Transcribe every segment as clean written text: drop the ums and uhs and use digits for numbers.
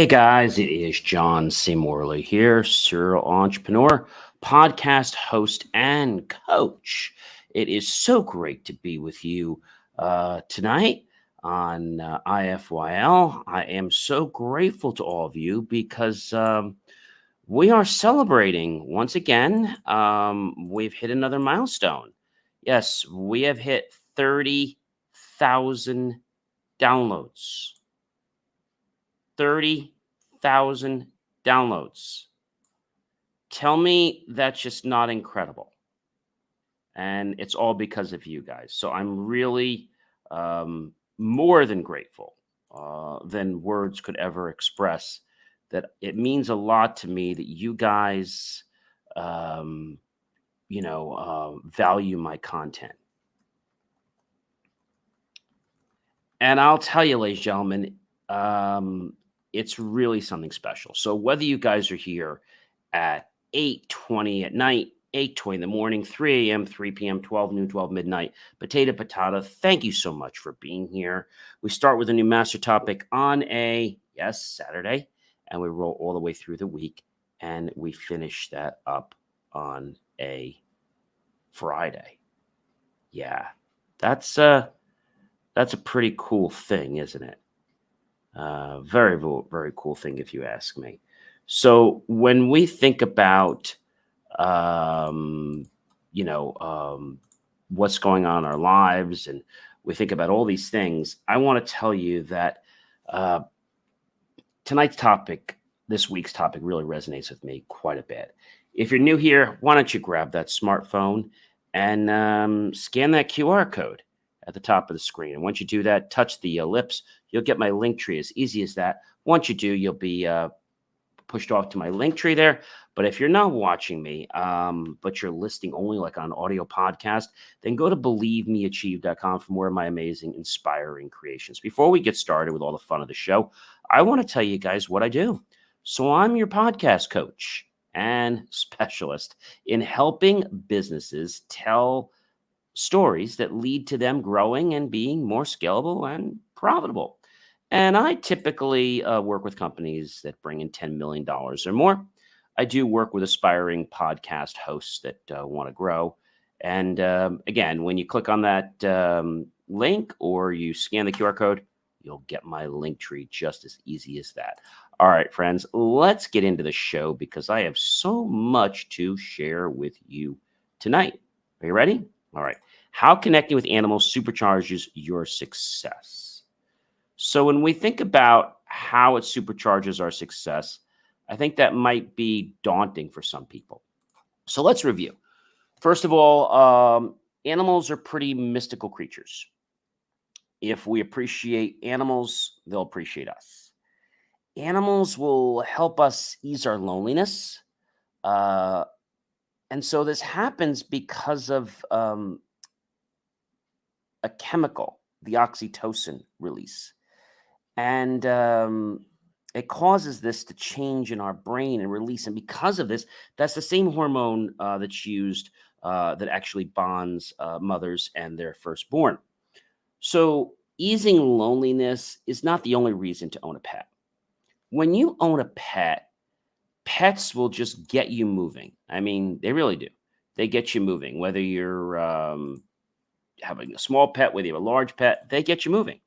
Hey guys, it is John C. Morley here, serial entrepreneur, podcast host, and coach. It is so great to be with you tonight on IFYL. I am so grateful to all of you because we are celebrating once again. We've hit another milestone. Yes, we have hit 30,000 downloads. 30,000 downloads. Tell me that's just not incredible. And it's all because of you guys. So I'm really more than grateful than words could ever express that it means a lot to me that you guys, um, value my content. And I'll tell you, ladies and gentlemen, it's really something special. So whether you guys are here at 8:20 at night, 8:20 in the morning, 3 a.m., 3 p.m., 12 noon, 12 midnight, potato, patata, thank you so much for being here. We start with a new master topic on Saturday, and we roll all the way through the week, and we finish that up on a Friday. Yeah, that's a pretty cool thing, isn't it? Very, very cool thing, if you ask me. So when we think about, um, what's going on in our lives, and we think about all these things, I want to tell you that uh, tonight's topic, this week's topic, really resonates with me quite a bit. If you're new here, why don't you grab that smartphone and scan that QR code at the top of the screen. And once you do that, touch the ellipse. You'll get my link tree, as easy as that. Once you do, you'll be pushed off to my link tree there. But if you're not watching me, but you're listening only like on audio podcast, then go to believemeachieve.com for more of my amazing, inspiring creations. Before we get started with all the fun of the show, I want to tell you guys what I do. So I'm your podcast coach and specialist in helping businesses tell stories that lead to them growing and being more scalable and profitable. And I typically work with companies that bring in $10 million or more. I do work with aspiring podcast hosts that want to grow. And again, when you click on that link or you scan the QR code, you'll get my link tree just as easy as that. All right, friends, let's get into the show because I have so much to share with you tonight. Are you ready? All right. How connecting with animals supercharges your success. So when we think about how it supercharges our success, I think that might be daunting for some people. So let's review. First of all, animals are pretty mystical creatures. If we appreciate animals, they'll appreciate us. Animals will help us ease our loneliness. And so this happens because of a chemical, the oxytocin release. And it causes this to change in our brain and release. And because of this, that's the same hormone that's used that actually bonds mothers and their firstborn. So easing loneliness is not the only reason to own a pet. When you own a pet, pets will just get you moving. I mean, they really do. They get you moving, whether you're having a small pet, whether you have a large pet, they get you moving.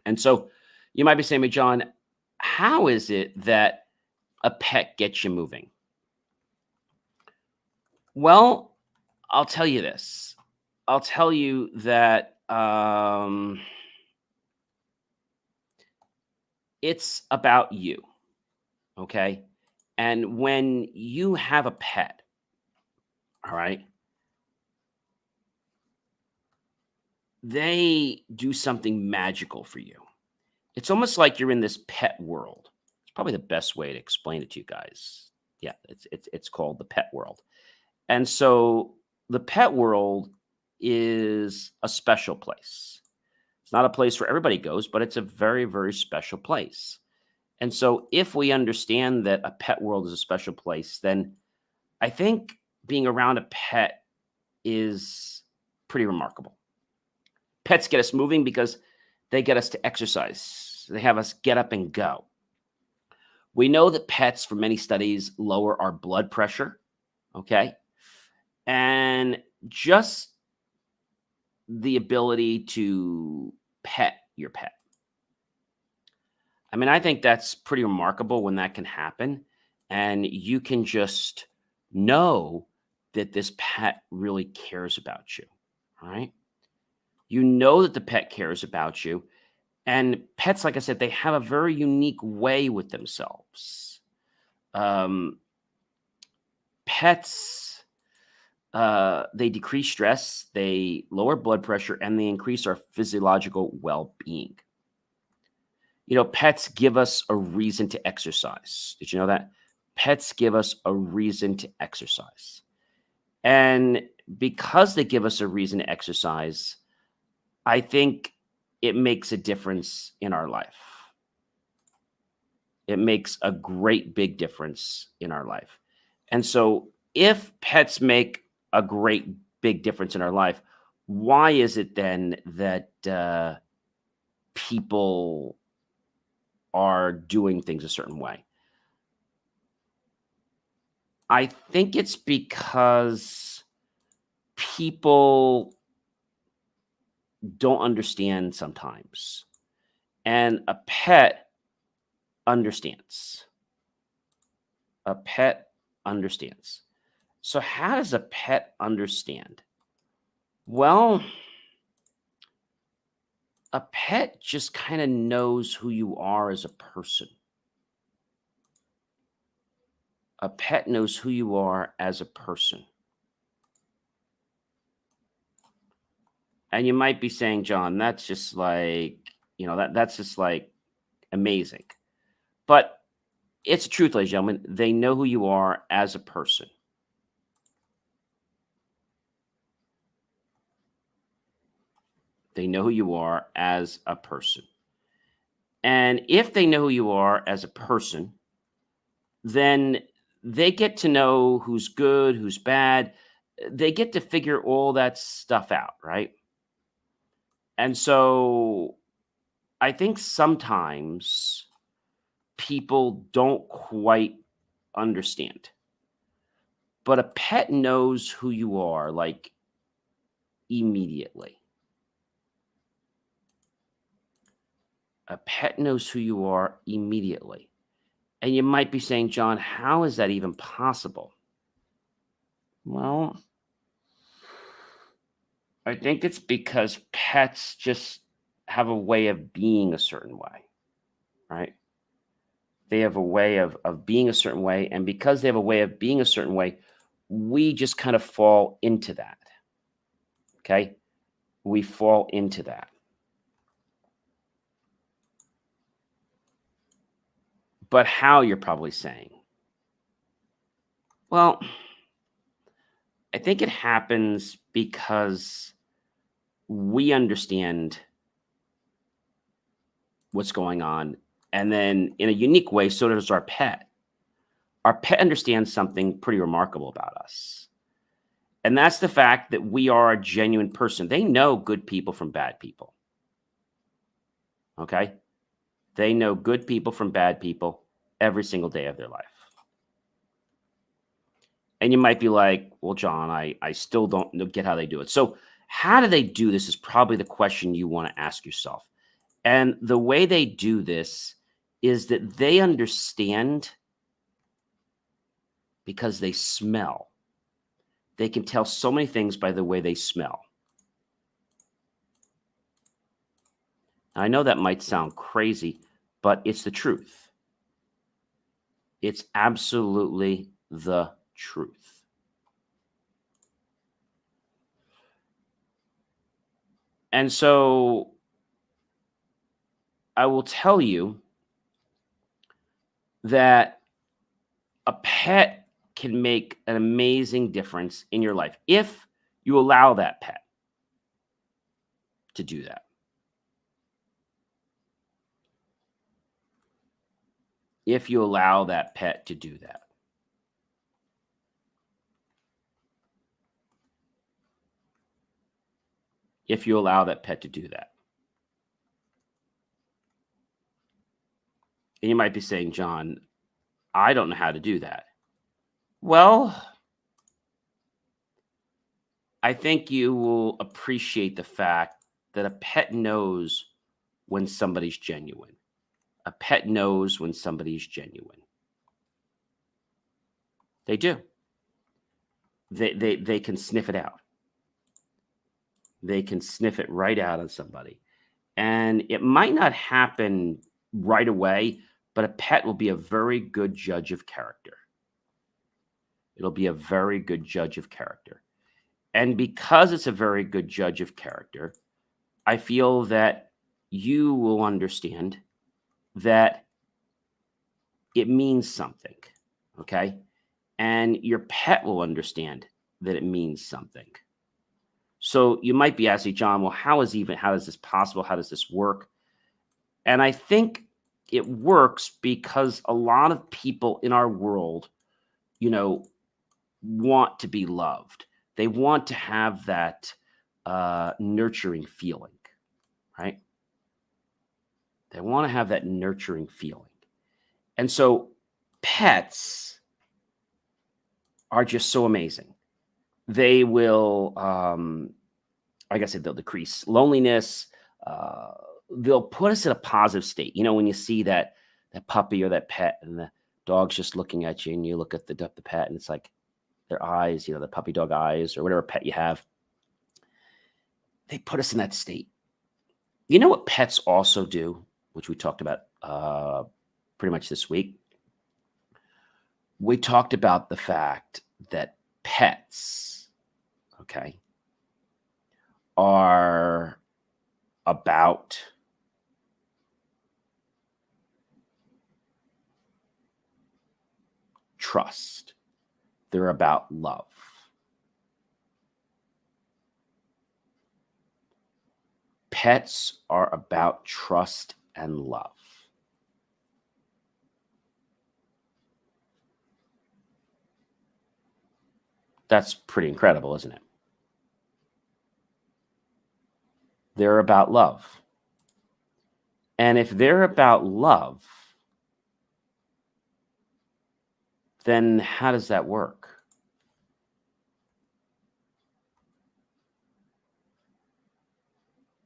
And so you might be saying to me, John, how is it that a pet gets you moving? Well, I'll tell you this. I'll tell you that it's about you, okay? And when you have a pet, all right, they do something magical for you. It's almost like you're in this pet world. It's probably the best way to explain it to you guys. Yeah, it's called the pet world. And so the pet world is a special place. It's not a place where everybody goes, but it's a very, very special place. And so if we understand that a pet world is a special place, then I think being around a pet is pretty remarkable. Pets get us moving because they get us to exercise. They have us get up and go. We know that pets, from many studies, lower our blood pressure. Okay. And just the ability to pet your pet. I mean, I think that's pretty remarkable when that can happen. And you can just know that this pet really cares about you. Right. You know that the pet cares about you. And pets, like I said, they have a very unique way with themselves. Um, Pets, they decrease stress, they lower blood pressure, and they increase our physiological well-being. Pets give us a reason to exercise. Did you know that? Pets give us a reason to exercise. And because they give us a reason to exercise, I think it makes a difference in our life. It makes a great big difference in our life. And so if pets make a great big difference in our life, why is it then that people are doing things a certain way? I think it's because people don't understand sometimes. And a pet understands. A pet understands. So, how does a pet understand? Well, a pet just kind of knows who you are as a person. A pet knows who you are as a person. And you might be saying, John, that's just like, that's just like amazing. But it's the truth, ladies and gentlemen. They know who you are as a person. They know who you are as a person. And if they know who you are as a person, then they get to know who's good, who's bad. They get to figure all that stuff out, right? And so I think sometimes people don't quite understand. But a pet knows who you are, like, immediately. A pet knows who you are immediately. And you might be saying, John, how is that even possible? Well, I think it's because pets just have a way of being a certain way, right? They have a way of being a certain way. And because they have a way of being a certain way, we just kind of fall into that. Okay. We fall into that. But how, you're probably saying? Well, I think it happens because we understand what's going on. And then in a unique way, so does our pet. Our pet understands something pretty remarkable about us. And that's the fact that we are a genuine person. They know good people from bad people. Okay? They know good people from bad people every single day of their life. And you might be like, well, John, I still don't get how they do it. So, how do they do this is probably the question you want to ask yourself. And the way they do this is that they understand because they smell. They can tell so many things by the way they smell. I know that might sound crazy, but it's the truth. It's absolutely the truth. And so I will tell you that a pet can make an amazing difference in your life if you allow that pet to do that. If you allow that pet to do that. If you allow that pet to do that. And you might be saying, John, I don't know how to do that. Well, I think you will appreciate the fact that a pet knows when somebody's genuine. A pet knows when somebody's genuine. They do. They can sniff it out. They can sniff it right out of somebody. And it might not happen right away, but a pet will be a very good judge of character. It'll be a very good judge of character. And because it's a very good judge of character, I feel that you will understand that it means something. Okay. And your pet will understand that it means something. So you might be asking, John, well, how is this possible? How does this work? And I think it works because a lot of people in our world, want to be loved. They want to have that nurturing feeling, right? They want to have that nurturing feeling. And so pets are just so amazing. They will, like I said, they'll decrease loneliness. They'll put us in a positive state. When you see that puppy or that pet and the dog's just looking at you and you look at the pet and it's like their eyes, the puppy dog eyes or whatever pet you have, they put us in that state. You know what pets also do, which we talked about pretty much this week? We talked about the fact that pets, okay, are about trust. They're about love. Pets are about trust and love. That's pretty incredible, isn't it? They're about love. And if they're about love, then how does that work?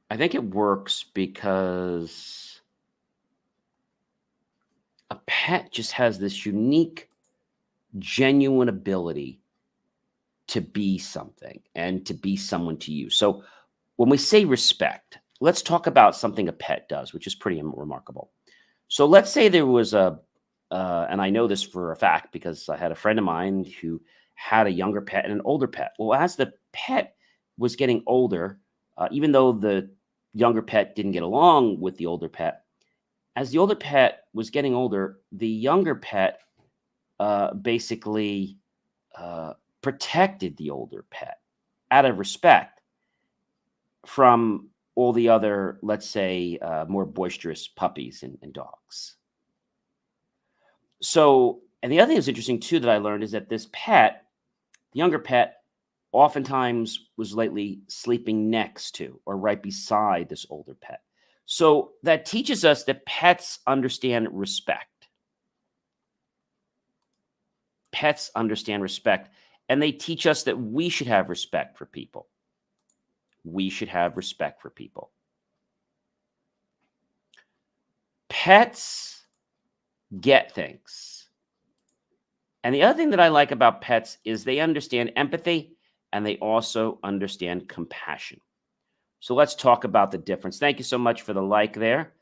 I think it works because a pet just has this unique, genuine ability to be something and to be someone to you. So when we say respect, let's talk about something a pet does, which is pretty remarkable. So let's say there was and I know this for a fact because I had a friend of mine who had a younger pet and an older pet. Well, as the pet was getting older, even though the younger pet didn't get along with the older pet, as the older pet was getting older, the younger pet basically protected the older pet out of respect from all the other, let's say, more boisterous puppies and dogs. So, and the other thing that's interesting too that I learned is that this pet, the younger pet, oftentimes was lately sleeping next to or right beside this older pet. So that teaches us that pets understand respect. Pets understand respect, and they teach us that we should have respect for people. We should have respect for people. Pets get things. And the other thing that I like about pets is they understand empathy and they also understand compassion. So let's talk about the difference. Thank you so much for the like there.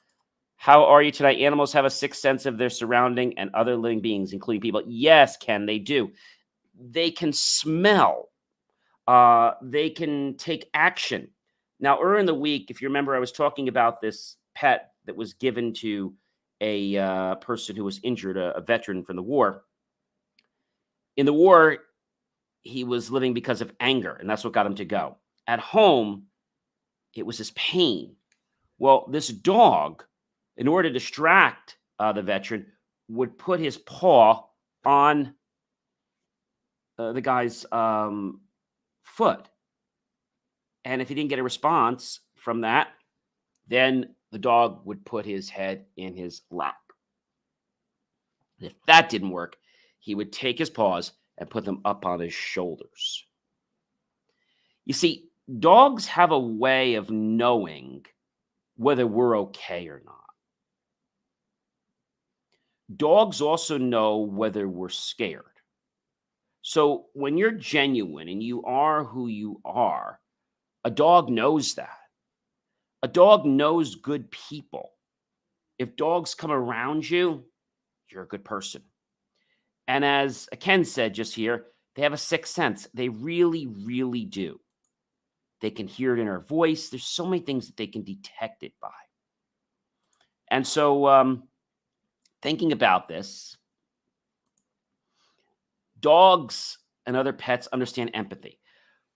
How are you tonight? Animals have a sixth sense of their surrounding and other living beings, including people. Yes, Ken, they do. They can smell. They can take action. Now, earlier in the week, if you remember, I was talking about this pet that was given to a person who was injured, a veteran from the war. In the war, he was living because of anger, and that's what got him to go. At home, it was his pain. Well, this dog, in order to distract the veteran, would put his paw on the guy's foot. And if he didn't get a response from that, then the dog would put his head in his lap. If that didn't work, he would take his paws and put them up on his shoulders. You see, dogs have a way of knowing whether we're okay or not. Dogs also know whether we're scared. So when you're genuine and you are who you are, a dog knows that. A dog knows good people. If dogs come around you, you're a good person. And as Ken said just here, they have a sixth sense. They really, really do. They can hear it in our voice. There's so many things that they can detect it by. And so, thinking about this, dogs and other pets understand empathy.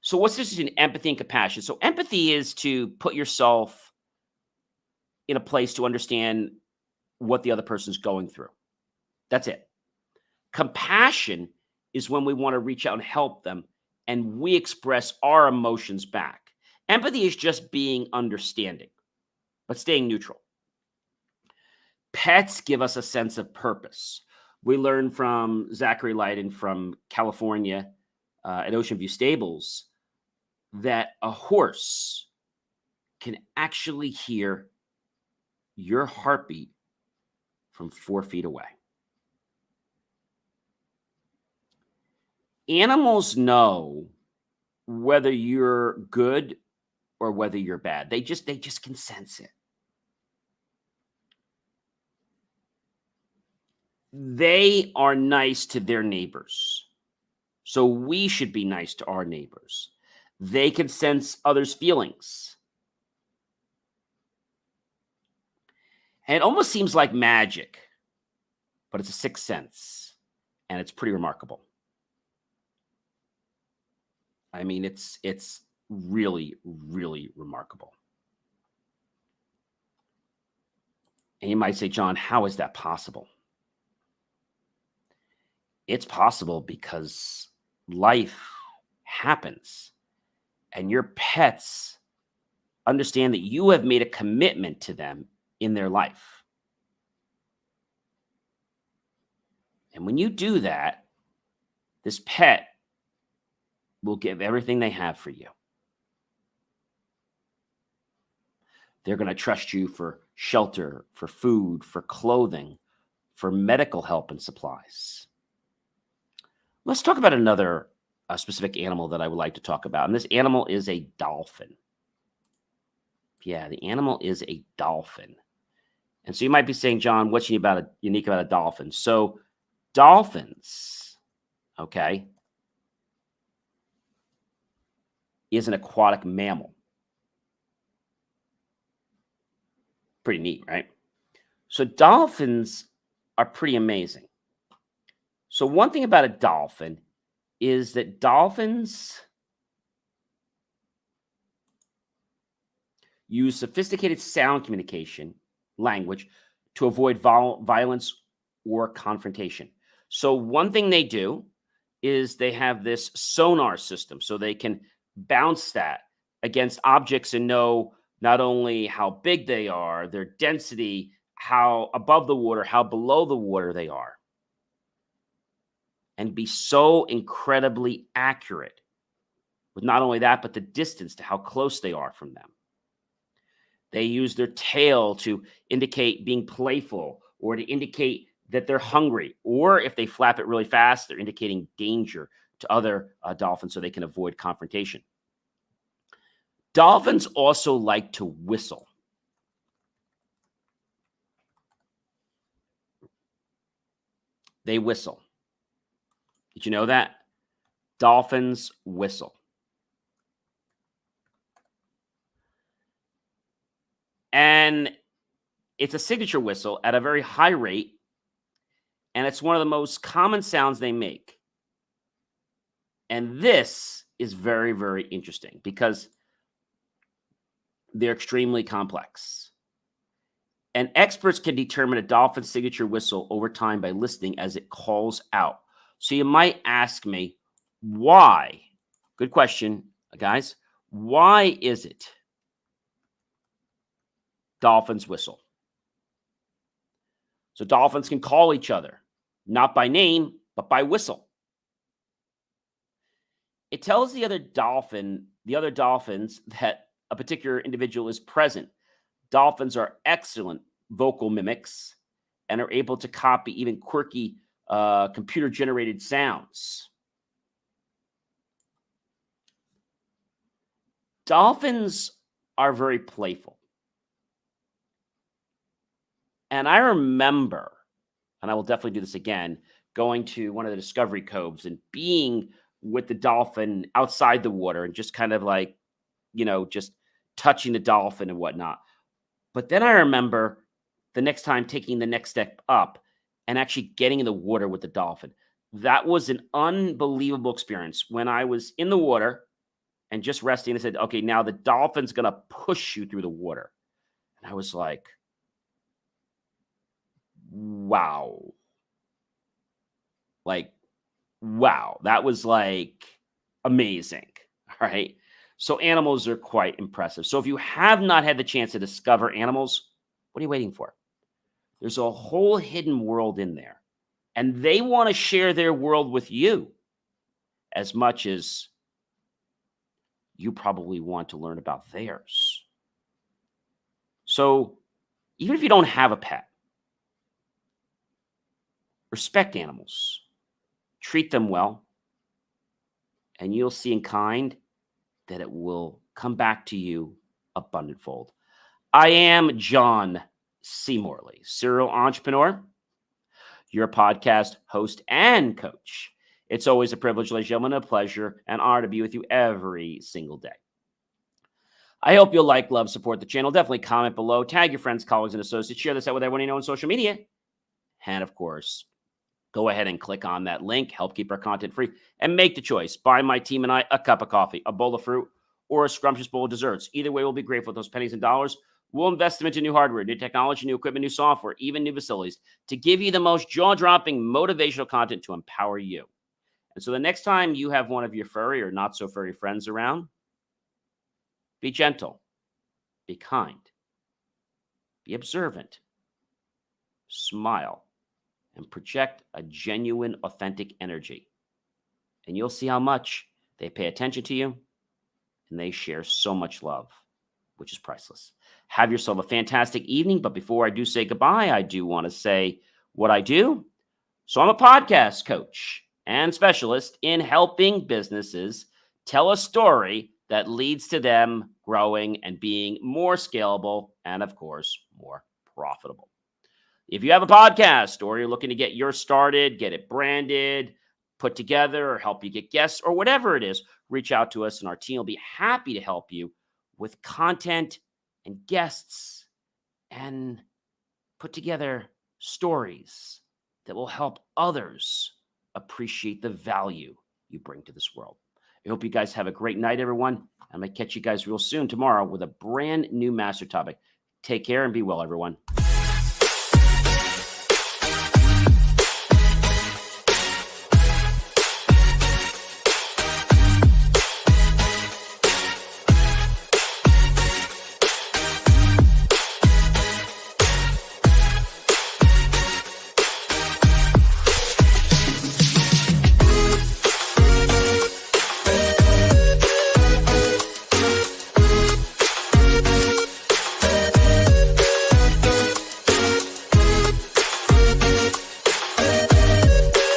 So, what's this between empathy and compassion? So, empathy is to put yourself in a place to understand what the other person's going through. That's it. Compassion is when we want to reach out and help them and we express our emotions back. Empathy is just being understanding, but staying neutral. Pets give us a sense of purpose. We learned from Zachary Leiden from California at Ocean View Stables that a horse can actually hear your heartbeat from 4 feet away. Animals know whether you're good or whether you're bad. They just can sense it. They are nice to their neighbors. So we should be nice to our neighbors. They can sense others' feelings. And it almost seems like magic, but it's a sixth sense, and it's pretty remarkable. I mean, it's really, really remarkable. And you might say, John, how is that possible? It's possible because life happens, and your pets understand that you have made a commitment to them in their life. And when you do that, this pet will give everything they have for you. They're going to trust you for shelter, for food, for clothing, for medical help and supplies. Let's talk about another specific animal that I would like to talk about. And this animal is a dolphin. Yeah, the animal is a dolphin. And so you might be saying, John, what's unique about a dolphin? So dolphins, okay, is an aquatic mammal. Pretty neat, right? So dolphins are pretty amazing. So one thing about a dolphin is that dolphins use sophisticated sound communication language to avoid violence or confrontation. So one thing they do is they have this sonar system, so they can bounce that against objects and know not only how big they are, their density, how above the water, how below the water they are, and be so incredibly accurate with not only that, but the distance to how close they are from them. They use their tail to indicate being playful or to indicate that they're hungry. Or if they flap it really fast, they're indicating danger to other dolphins so they can avoid confrontation. Dolphins also like to whistle. They whistle. Did you know that? Dolphins whistle. And it's a signature whistle at a very high rate, and it's one of the most common sounds they make. And this is very, very interesting because they're extremely complex. And experts can determine a dolphin's signature whistle over time by listening as it calls out. So you might ask me, why? Good question, guys. Why is it dolphins whistle? So dolphins can call each other. not by name, but by whistle. It tells the other dolphins that a particular individual is present. Dolphins are excellent vocal mimics and are able to copy even quirky computer-generated sounds. Dolphins are very playful. And I remember, and I will definitely do this again, going to one of the Discovery Coves and being with the dolphin outside the water and just kind of like, just touching the dolphin and whatnot. But then I remember the next time taking the next step up and actually getting in the water with the dolphin. That was an unbelievable experience. When I was in the water and just resting, I said, okay, now the dolphin's going to push you through the water. And I was like, wow. Wow. That was like amazing. All right. So animals are quite impressive. So if you have not had the chance to discover animals, what are you waiting for? There's a whole hidden world in there. And they want to share their world with you as much as you probably want to learn about theirs. So even if you don't have a pet, respect animals, treat them well, and you'll see in kind that it will come back to you abundantfold. I am John C. Morley, serial entrepreneur, your podcast host and coach. It's always a privilege, ladies and gentlemen, a pleasure and honor to be with you every single day. I hope you'll like, love, support the channel. Definitely comment below, tag your friends, colleagues, and associates. Share this out with everyone you know on social media. And of course, go ahead and click on that link. Help keep our content free and make the choice. Buy my team and I a cup of coffee, a bowl of fruit, or a scrumptious bowl of desserts. Either way, we'll be grateful for those pennies and dollars. We'll invest them into new hardware, new technology, new equipment, new software, even new facilities to give you the most jaw-dropping motivational content to empower you. And so the next time you have one of your furry or not so furry friends around, be gentle, be kind, be observant, smile, and project a genuine, authentic energy. And you'll see how much they pay attention to you and they share so much love, which is priceless. Have yourself a fantastic evening. But before I do say goodbye, I do want to say what I do. So I'm a podcast coach and specialist in helping businesses tell a story that leads to them growing and being more scalable and, of course, more profitable. If you have a podcast or you're looking to get yours started, get it branded, put together, or help you get guests or whatever it is, reach out to us and our team will be happy to help you with content and guests and put together stories that will help others appreciate the value you bring to this world. I hope you guys have a great night, everyone. I'm going to catch you guys real soon tomorrow with a brand new master topic. Take care and be well, everyone.